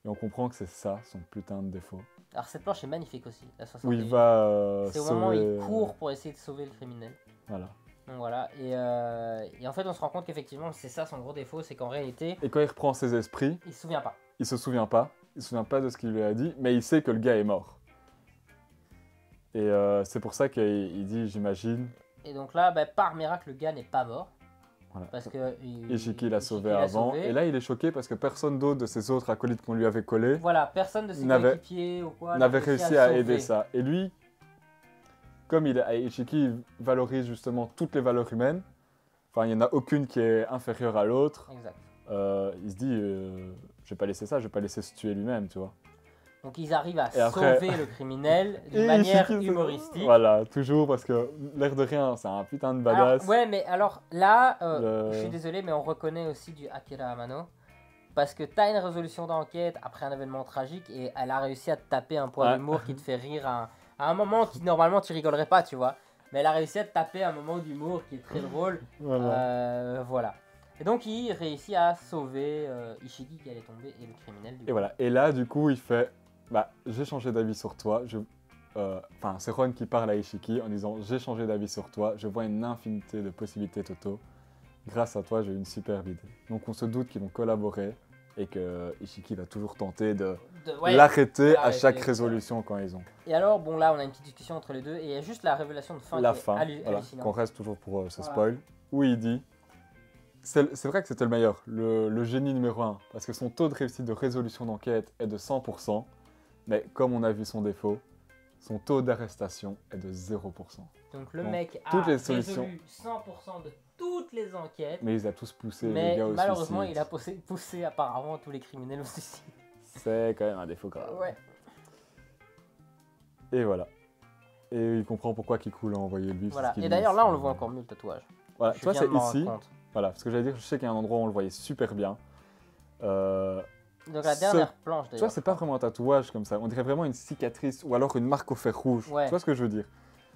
Et on comprend que c'est ça son putain de défaut. Alors cette planche est magnifique aussi, la Où 61. il va C'est au moment où sauver, il court pour essayer de sauver le criminel. Voilà. Donc voilà, et en fait on se rend compte qu'effectivement c'est ça son gros défaut, c'est qu'en réalité Et quand il reprend ses esprits, il se souvient pas. il se souvient pas. Il se souvient pas de ce qu'il lui a dit, mais il sait que le gars est mort. Et c'est pour ça qu'il dit, j'imagine, Et donc là, par miracle, le gars n'est pas mort. Voilà. Parce que Ishiki l'a sauvé l'a avant. sauvé. Et là, il est choqué parce que personne d'autre de ses autres acolytes qu'on lui avait collés Voilà, personne de ses n'avait- coéquipiers ou quoi n'avait n'a réussi à sauver. aider ça. Et lui, comme Ishiki valorise justement toutes les valeurs humaines, enfin, il n'y en a aucune qui est inférieure à l'autre, Exact. il se dit, je vais pas laisser ça, je vais pas laisser se tuer lui-même, tu vois. Donc ils arrivent à Et après- sauver le criminel d'une Et manière Ishiki, humoristique. Voilà, toujours parce que l'air de rien, c'est un putain de badass. Alors, ouais, mais alors là, Le- je suis désolé, mais on reconnaît aussi du Akira Amano. Parce que t'as une résolution d'enquête après un événement tragique et elle a réussi à te taper un point Ouais. d'humour qui te fait rire à un moment qui normalement tu rigolerais pas, tu vois. Mais elle a réussi à te taper un moment d'humour qui est très drôle. Voilà. Voilà. Et donc il réussit à sauver Ishiki qui allait tomber et le criminel du Et coup. voilà. Et là, du coup, il fait, bah, j'ai changé d'avis sur toi. Enfin, c'est Ron qui parle à Ishiki en disant, j'ai changé d'avis sur toi. Je vois une infinité de possibilités, Toto. Grâce à toi, j'ai eu une superbe idée. Donc, on se doute qu'ils vont collaborer et que Ishiki va toujours tenter de Ouais. l'arrêter à l'arrêter, chaque etc. résolution quand ils ont. Et alors, bon là on a une petite discussion entre les deux et il y a juste la révélation de fin La qui est fin, voilà, hallucinante. qu'on reste toujours pour ce Voilà. spoil, où il dit, c'est vrai que c'était le meilleur, le génie numéro 1, parce que son taux de réussite de résolution d'enquête est de 100%, mais comme on a vu son défaut, son taux d'arrestation est de 0%. Donc le Bon, mec a toutes les solutions. résolu 100% de toutes les enquêtes, Mais il les a tous poussés, les mais gars, au malheureusement suicide. il a poussé apparemment tous les criminels au suicide. C'est quand même un défaut grave. Ouais. Et voilà. Et il comprend pourquoi Kiku l'a envoyé lui. c'est Voilà. ce qu'il Et dit, d'ailleurs là on le c'est- voit encore mieux le tatouage. Voilà, Je tu vois, viens de c'est m'en rendre ici. compte. Voilà, parce que j'allais dire, je sais qu'il y a un endroit où on le voyait super bien. Donc la Ce- dernière planche Tu vois, d'ailleurs. c'est pas vraiment un tatouage comme ça. On dirait vraiment une cicatrice ou alors une marque au fer rouge. Ouais. Tu vois ce que je veux dire?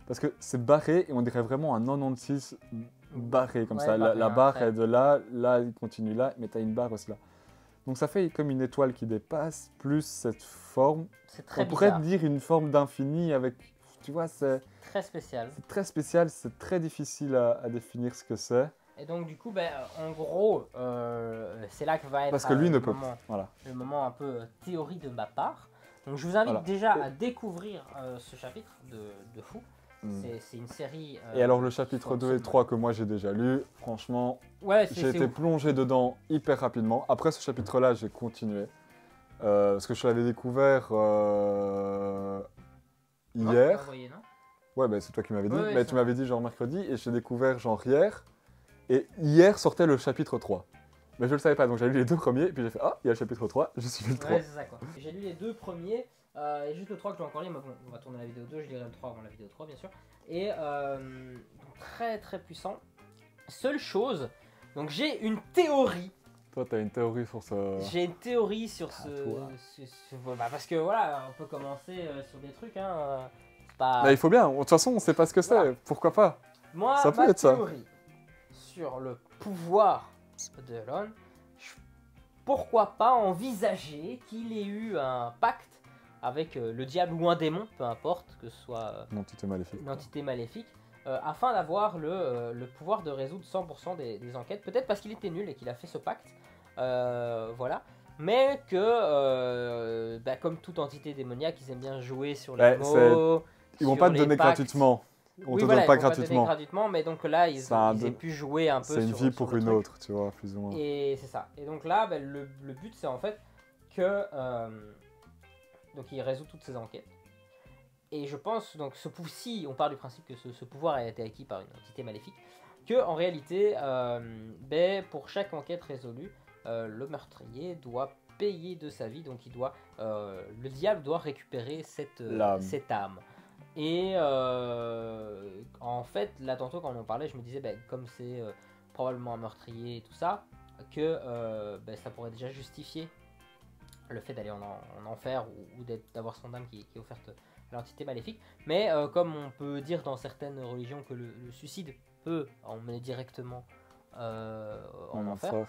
Parce que c'est barré et on dirait vraiment un 96 barré comme Ouais, ça. barré, La un barre trait. est de là, là il continue là, mais tu as une barre aussi là. Donc ça fait comme une étoile qui dépasse, plus cette forme. C'est très On pourrait bizarre, dire une forme d'infini avec. Tu vois, c'est très spécial. très spécial, c'est très difficile à définir ce que c'est. Et donc du coup, en gros, c'est là que va être Parce que lui ne le peut moment, pas. Voilà. le moment un peu théorie de ma part. Donc je vous invite Voilà. déjà à découvrir ce chapitre de fou. Mm. C'est une série. Et alors le chapitre faut 2 et absolument- 3 que moi j'ai déjà lu, franchement, Ouais, j'ai c'est été ouf. plongé dedans hyper rapidement. Après ce chapitre-là, j'ai continué. Parce que je l'avais découvert Non, tu l'as hier. envoyé, non Ouais, bah, c'est toi qui m'avais dit. Ouais, ouais, Mais ça. tu m'avais dit genre mercredi et j'ai découvert genre hier. Et hier sortait le chapitre 3. Mais je le savais pas, donc j'ai lu les deux premiers. Et puis j'ai fait, ah, il y a le chapitre 3, j'ai suivi le 3. Ouais, c'est ça quoi. J'ai lu les deux premiers, et juste le 3 que je dois encore lire, mais bon, on va tourner la vidéo 2, je lirai le 3 avant la vidéo 3 bien sûr. Et donc, très très puissant. Seule chose, donc j'ai une théorie. Toi, t'as une théorie sur ce. J'ai une théorie sur Ah, ce. toi. Parce que voilà, on peut commencer sur des trucs, hein. C'est pas. Bah, il faut bien, de toute façon, on sait pas ce que c'est, Voilà. pourquoi pas. Moi, ça peut ma être ça. théorie sur le pouvoir de Elon, pourquoi pas envisager qu'il ait eu un pacte avec le diable ou un démon, peu importe, que ce soit Une entité maléfique. une entité maléfique, afin d'avoir le pouvoir de résoudre 100% des enquêtes. Peut-être parce qu'il était nul et qu'il a fait ce pacte, voilà. Mais que, comme toute entité démoniaque, ils aiment bien jouer sur les mots. Ils vont pas te donner gratuitement. On te donne pas gratuitement. gratuitement, mais donc là, ils ont pu jouer un peu sur c'est une vie pour une autre, tu vois, plus ou moins. Et c'est ça. Et donc là, le but, c'est en fait que... donc il résout toutes ces enquêtes. Et je pense, donc si on part du principe que ce pouvoir a été acquis par une entité maléfique, que en réalité, pour chaque enquête résolue, le meurtrier doit payer de sa vie, donc le diable doit récupérer cette âme. Et en fait, là tantôt quand on en parlait, je me disais, comme c'est probablement un meurtrier et tout ça, que ça pourrait déjà justifier le fait d'aller en enfer ou d'avoir son âme qui est offerte à l'entité maléfique. Mais comme on peut dire dans certaines religions que le suicide peut emmener directement en enfer,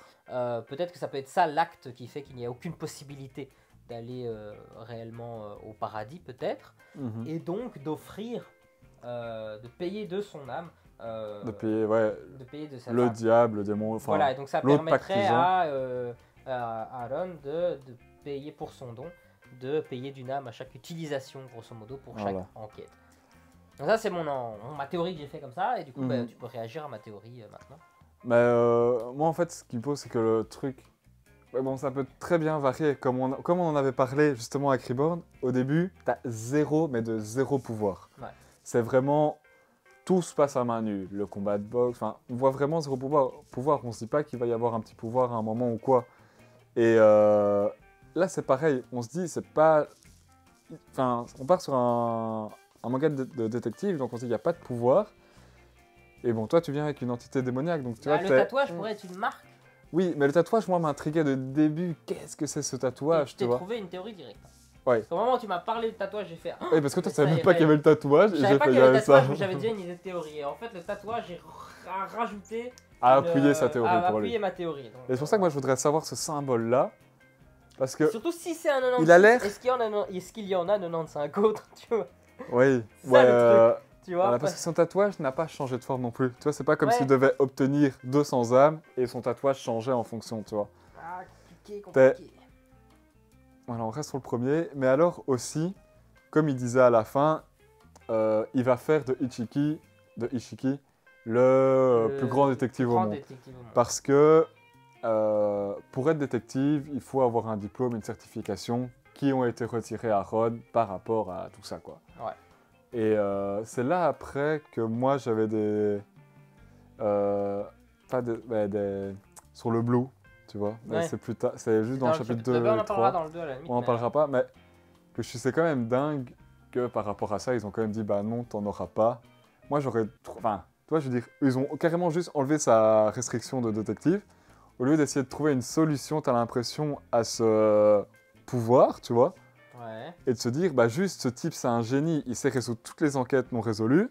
peut-être que ça peut être ça l'acte qui fait qu'il n'y a aucune possibilité d'aller réellement au paradis peut-être, et donc d'offrir, de payer de son âme, de payer de sa le âme. Diable, le démon, enfin voilà, et donc ça permettrait à Aaron de payer pour son don, de payer d'une âme à chaque utilisation, grosso modo, pour chaque enquête. Donc ça c'est ma théorie que j'ai fait comme ça, et du coup tu peux réagir à ma théorie maintenant. Mais moi en fait ce qui me pose c'est que le truc, ça peut très bien varier, comme on en avait parlé justement avec Reborn, au début t'as zéro pouvoir. Ouais. C'est vraiment, tout se passe à main nue, le combat de boxe, on voit vraiment zéro pouvoir, on se dit pas qu'il va y avoir un petit pouvoir à un moment ou quoi. Et là c'est pareil, on se dit c'est pas, on part sur un manga de détective, donc on se dit il n'y a pas de pouvoir. Et bon, toi tu viens avec une entité démoniaque, donc tu vois le tatouage pourrait être une marque. Oui, mais le tatouage, moi, m'intriguait de début. Qu'est-ce que c'est ce tatouage, tu vois? Trouvé une théorie directe. Ouais. Parce qu'au moment où tu m'as parlé de tatouage, j'ai fait... Oui, parce que toi, tu savais même pas qu'il y avait le tatouage. Je savais pas qu'il y avait le tatouage, mais j'avais déjà une idée de théorie. Et en fait, le tatouage, j'ai rajouté... appuyer sa théorie pour lui. Appuyer ma théorie. Donc, et c'est pour ça que moi, je voudrais savoir ce symbole-là. Parce que... Surtout si c'est un 96, il a l'air... Est-ce qu'il y en a 95 autres, tu vois? Oui. C'est ça le truc. Tu vois, voilà, parce que son tatouage n'a pas changé de forme non plus. Tu vois, c'est pas comme s'il devait obtenir 200 âmes et son tatouage changeait en fonction, tu vois. Ah, compliqué. Voilà, on reste sur le premier. Mais alors aussi, comme il disait à la fin, il va faire de Ishiki le plus grand détective au monde. Parce que pour être détective, il faut avoir un diplôme, une certification qui ont été retirés à Rhodes par rapport à tout ça, quoi. Ouais. Et c'est là après que moi j'avais sur le Blue, tu vois. Ouais. C'est plus tard, c'est juste dans le chapitre 2 on en et 3. Parlera dans le 2 à la limite. On en parlera pas, mais que c'est quand même dingue que par rapport à ça, ils ont quand même dit bah non, t'en auras pas. Moi j'aurais, toi je veux dire, ils ont carrément juste enlevé sa restriction de détective. Au lieu d'essayer de trouver une solution, t'as l'impression, à ce pouvoir, tu vois. Ouais. Et de se dire, juste ce type c'est un génie, il sait résoudre toutes les enquêtes non résolues,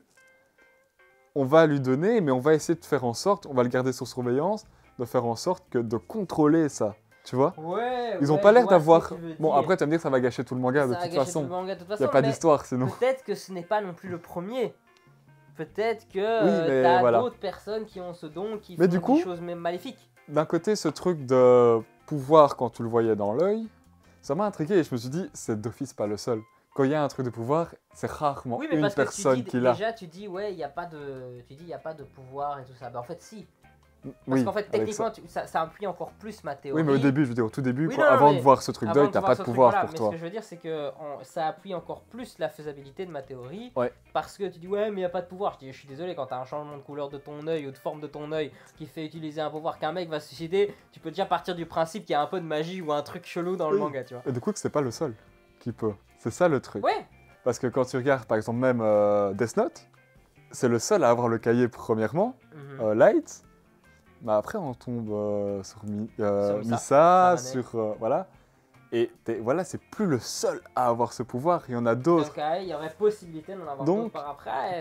on va lui donner, mais on va essayer de faire en sorte, on va le garder sous surveillance, de faire en sorte que de contrôler ça, tu vois. Ouais. Ils ont pas l'air d'avoir... Bon, après tu vas me dire ça va gâcher tout le manga de toute façon. Il n'y a pas d'histoire sinon. Peut-être que ce n'est pas non plus le premier. Peut-être que t'as d'autres personnes qui ont ce don, qui font des choses même maléfiques. D'un côté, ce truc de pouvoir quand tu le voyais dans l'œil, ça m'a intrigué et je me suis dit, c'est d'office pas le seul. Quand il y a un truc de pouvoir, c'est rarement une personne qui l'a. Déjà, tu dis, il n'y a pas de pouvoir et tout ça. En fait, si. Parce qu'en fait, techniquement, ça appuie encore plus ma théorie. Oui, mais au début, je veux dire, au tout début, avant de voir ce truc d'œil, t'as pas de pouvoir pour toi. Mais ce que je veux dire, c'est que ça appuie encore plus la faisabilité de ma théorie. Ouais. Parce que tu dis, mais il n'y a pas de pouvoir. Je suis désolé, quand t'as un changement de couleur de ton œil ou de forme de ton œil qui fait utiliser un pouvoir qu'un mec va se suicider, tu peux déjà partir du principe qu'il y a un peu de magie ou un truc chelou dans le manga, tu vois. Et du coup, que c'est pas le seul qui peut. C'est ça le truc. Ouais. Parce que quand tu regardes, par exemple, même Death Note, c'est le seul à avoir le cahier premièrement, Light. Mais après, on tombe sur Misa, voilà. Et voilà, c'est plus le seul à avoir ce pouvoir, il y en a d'autres. Donc, il y aurait possibilité d'en avoir d'autres par après.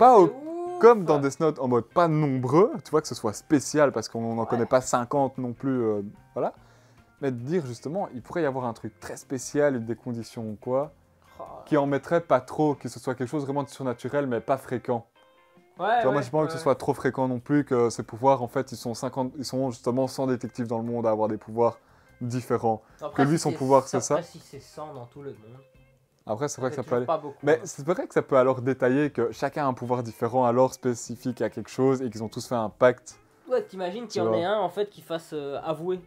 Comme dans Death Note, en mode pas nombreux, tu vois, que ce soit spécial, parce qu'on n'en connaît pas 50 non plus, voilà. mais de dire justement, il pourrait y avoir un truc très spécial, des conditions ou quoi, Oh. qui en mettrait pas trop, que ce soit quelque chose vraiment de surnaturel, mais pas fréquent. Ouais, Tu vois, moi, ouais, j'ai pas envie que ce soit trop fréquent non plus, que ces pouvoirs, en fait, ils sont justement 100 détectives dans le monde à avoir des pouvoirs différents. Après, que lui, si son c'est- pouvoir, c'est après, ça. si c'est 100 dans tout le monde, Après, c'est vrai que fait ça peut toujours aller. pas beaucoup. Mais hein. c'est vrai que ça peut alors détailler que chacun a un pouvoir différent, alors spécifique à quelque chose, et qu'ils ont tous fait un pacte. Ouais, t'imagines qu'il y Tu en ait vois. un en fait qui fasse avouer.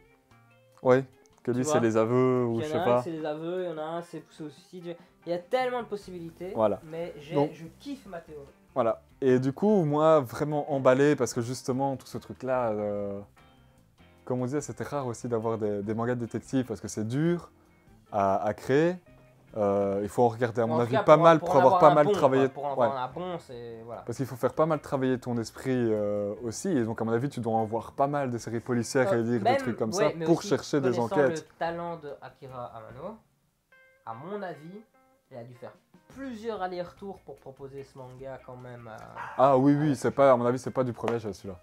Ouais, que Tu lui, vois. c'est les aveux, ou Il je y en sais a un pas. que c'est les aveux, il y en a un c'est poussé au suicide. Il y a tellement de possibilités. Voilà. Mais Donc- je kiffe ma théorie. Voilà. Et du coup, moi, vraiment emballé, parce que justement, tout ce truc-là, comme on disait, c'était rare aussi d'avoir des mangas de détectives, parce que c'est dur à créer. Il faut en regarder, à mon En tout avis, cas, pas pour- mal, pour pour en avoir pas un mal bon, travaillé. quoi. Pour en Ouais. avoir un bon, c'est. Voilà. Parce qu'il faut faire pas mal travailler ton esprit aussi. Et donc, à mon avis, tu dois en voir pas mal des séries policières et lire des Même- trucs comme ouais, ça mais pour aussi, chercher des connaissant enquêtes. le talent de Akira Amano, à mon avis, il a dû faire plusieurs allers-retours pour proposer ce manga quand même. Ah oui, oui, c'est pas, à mon avis, c'est pas du premier, celui-là.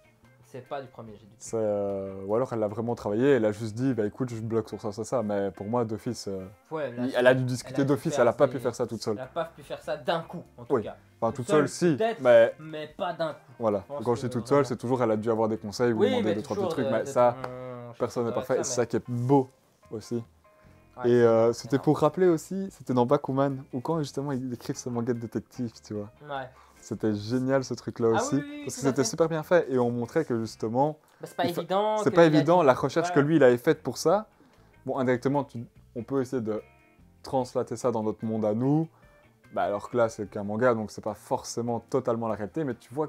C'est pas du premier, j'ai dit. C'est, ou alors elle l'a vraiment travaillé, elle a juste dit, bah écoute, je bloque sur ça. Mais pour moi, d'office, Ouais, là, elle a dû discuter dû d'office, faire elle a pas des- pi faire ça toute seule. Elle a pas pu faire ça d'un coup, en tout Oui. cas. Enfin, toute toute seule, seule, si. peut-être. Mais Mais pas d'un coup. voilà, pense quand je que dis toute vraiment- seule, c'est toujours, elle a dû avoir des conseils ou Oui, demander mais deux, trois petits toujours trucs. de- Mais de ça, ton- personne n'est avec parfait. Et ça, c'est ça qui est beau aussi. Ouais, Et c'est c'était énorme. pour rappeler aussi, c'était dans Bakuman, où quand justement ils écrivent ce manga de détective, tu vois. Ouais. C'était génial ce truc-là Ah aussi, oui, oui, parce que tout à c'était fait. super bien fait. Et on montrait que justement, Bah, c'est pas Il fa- évident. c'est que pas il a évident, dit- la recherche voilà. que lui il avait faite pour ça. Bon, indirectement, on peut essayer de translater ça dans notre monde à nous. Bah, alors que là, c'est qu'un manga, donc c'est pas forcément totalement la réalité, mais tu vois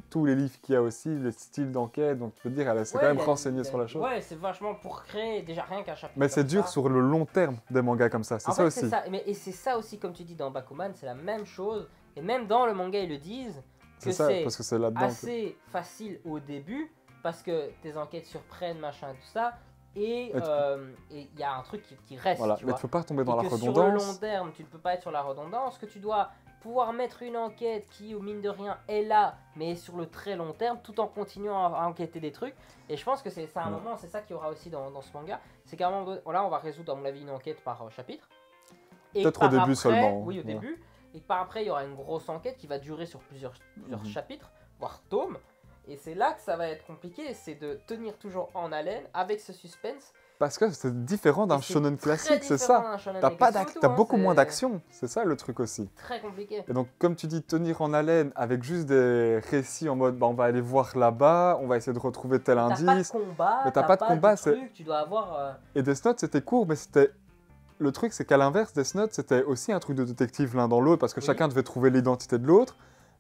tous les livres qu'il y a aussi, les styles d'enquête, donc tu peux te dire, elle s'est Ouais, quand même il a- renseignée il a- sur la chose. Ouais, c'est vachement pour créer déjà rien qu'un chapitre. Mais c'est comme dur ça. sur le long terme des mangas comme ça, c'est En ça fait, aussi. c'est ça. Et c'est ça aussi, comme tu dis dans Bakuman, c'est la même chose. Et même dans le manga, ils le disent C'est que ça, c'est parce que c'est là-dedans. que- assez facile au début parce que tes enquêtes surprennent, machin, tout ça. Et Et tu- il y a un truc qui reste, Voilà, tu mais vois. tu peux pas tomber Et dans la que sur le long redondance. terme, tu ne peux pas être sur la redondance, que tu dois pouvoir mettre une enquête qui, au mine de rien, est là, mais sur le très long terme, tout en continuant à enquêter des trucs. Et je pense que c'est ça, à un Ouais. moment, c'est ça qu'il y aura aussi dans ce manga. C'est qu'à un moment donné, là, on va résoudre, à mon avis, une enquête par chapitre. Et Peut-être par au début après- seulement, Oui, au ouais. début. Et que par après, il y aura une grosse enquête qui va durer sur plusieurs Mhm. chapitres, voire tomes. Et c'est là que ça va être compliqué, c'est de tenir toujours en haleine avec ce suspense. Parce que c'est différent d'un Et c'est shonen très classique, c'est différent ça. d'un shonen T'as pas classique, t'as hein, beaucoup moins c'est d'action, c'est ça le truc aussi. Très compliqué. Et donc, comme tu dis, tenir en haleine avec juste des récits en mode, bah, on va aller voir là-bas, on va essayer de retrouver tel T'as pas de indice. combat, mais t'as pas de combat, c'est- truc, tu dois avoir. Et Death Note, c'était court, mais c'était... Le truc, c'est qu'à l'inverse, Death Note, c'était aussi un truc de détective l'un dans l'autre, parce que Oui. chacun devait trouver l'identité de l'autre.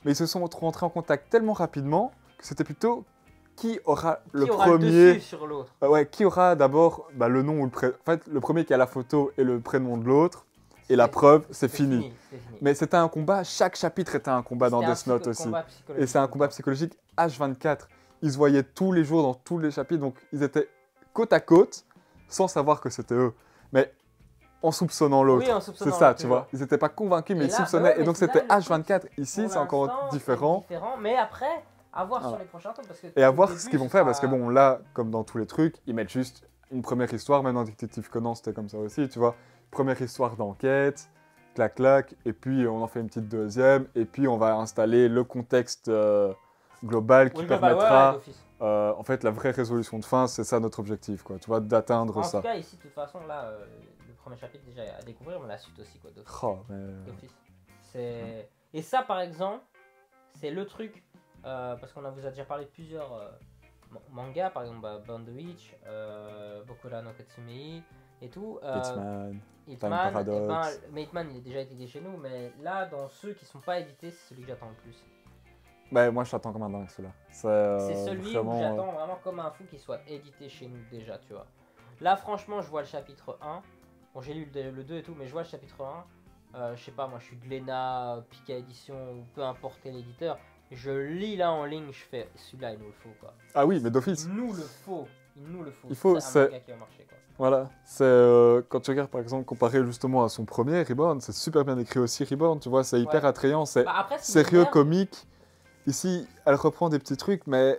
Mais ils se sont rentrés en contact tellement rapidement que c'était plutôt qui aura le qui aura le premier... dessus sur l'autre. Ouais, qui aura d'abord bah, le nom ou le prénom. En fait, le premier qui a la photo et le prénom de l'autre. Et la preuve, c'est fini. c'est fini. Mais c'était un combat, chaque chapitre était un combat dans C'était un Death Note aussi. combat psychologique. Et c'est un combat psychologique H24. Ils se voyaient tous les jours dans tous les chapitres, donc ils étaient côte à côte, sans savoir que c'était eux. Mais en soupçonnant l'autre. Oui, en C'est soupçonnant ça, l'autre, tu vois. toujours. Ils n'étaient pas convaincus, mais Et ils là, soupçonnaient. ouais, Et mais donc c'est là, c'était le truc, H24. Ici, Pour c'est encore l'instant, différent. c'est différent. Mais après, à voir Voilà. sur les prochains tomes. Parce que Et à au voir début, ce qu'ils vont ce faire, sera- parce que bon, là, comme dans tous les trucs, ils mettent juste une première histoire, même dans Détective Conan, c'était comme ça aussi, tu vois. Première histoire d'enquête, clac, clac, et puis on en fait une petite deuxième, et puis on va installer le contexte global qui Oui, global, ouais, permettra, ouais, d'office. en fait, la vraie résolution de fin, c'est ça notre objectif, quoi, tu vois, d'atteindre En ça. tout cas, ici, de toute façon, là, le premier chapitre déjà à découvrir, mais la suite aussi, quoi, d'office. Oh, mais... D'office. Et ça, par exemple, c'est le truc, parce qu'on vous a déjà parlé de plusieurs mangas, par exemple Band of Witch, Bokura no Katsumei et tout. Hitman. Hitman, Paradox. eh ben, mais Hitman, il est déjà édité chez nous, mais là, dans ceux qui sont pas édités, c'est celui que j'attends le plus. Bah, moi, je t'attends comme un dingue, celui-là. C'est celui vraiment, où j'attends vraiment comme un fou qu'il soit édité chez nous déjà, tu vois. Là, franchement, je vois le chapitre 1. Bon, j'ai lu le 2 et tout, mais je vois le chapitre 1. Je sais pas, moi, je suis Glénat, Pika Édition, ou peu importe quel éditeur. Je lis là en ligne, je fais celui-là, il nous le faut, quoi. Ah oui, mais d'office. Il nous le faut. Il nous le faut. Il faut, c'est un c'est- manga qui va marcher, quoi. Voilà, c'est quand tu regardes par exemple comparé justement à son premier Reborn, c'est super bien écrit aussi Reborn, tu vois, c'est hyper Ouais. attrayant, c'est Bah, après, ce qui sérieux, m'énerve- comique. Ici, elle reprend des petits trucs, mais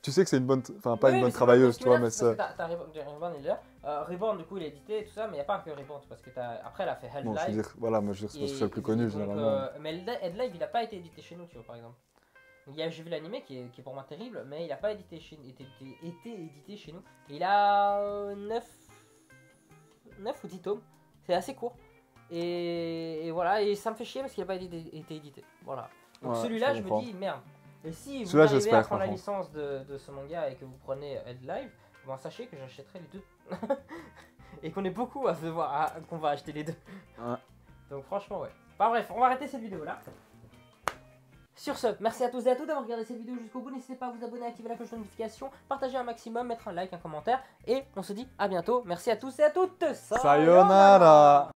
tu sais que c'est une bonne, enfin pas Oui, une mais bonne c'est travailleuse, pas tu vois, mais similaire, c'est... parce que t'as Reborn et Leader. Reborn, du coup, il est édité et tout ça, mais il n'y a pas que Reborn, parce que après, elle a fait Non, je veux Half-Life. dire, voilà, moi je veux dire, c'est parce que c'est le plus connu, Donc, généralement. mais Half-Life, il n'a pas été édité chez nous, tu vois, par exemple. J'ai vu l'animé qui est pour moi terrible, mais il n'a pas été édité chez nous. Il a 9 ou 10 tomes, c'est assez court. Et voilà, et ça me fait chier parce qu'il n'a pas été édité. Voilà. Donc Ouais, celui-là, je je me comprends. dis, merde. Et si vous Celui-là, arrivez à j'espère, prendre par la contre. licence de ce manga et que vous prenez Live, bon, sachez que j'achèterai les deux. Et qu'on est beaucoup à se voir, qu'on va acheter les deux. Ouais. Donc franchement, ouais. Enfin bref, on va arrêter cette vidéo là. Sur ce, merci à tous et à toutes d'avoir regardé cette vidéo jusqu'au bout. N'hésitez pas à vous abonner, activer la cloche de notification, partager un maximum, mettre un like, un commentaire. Et on se dit à bientôt. Merci à tous et à toutes. Sayonara.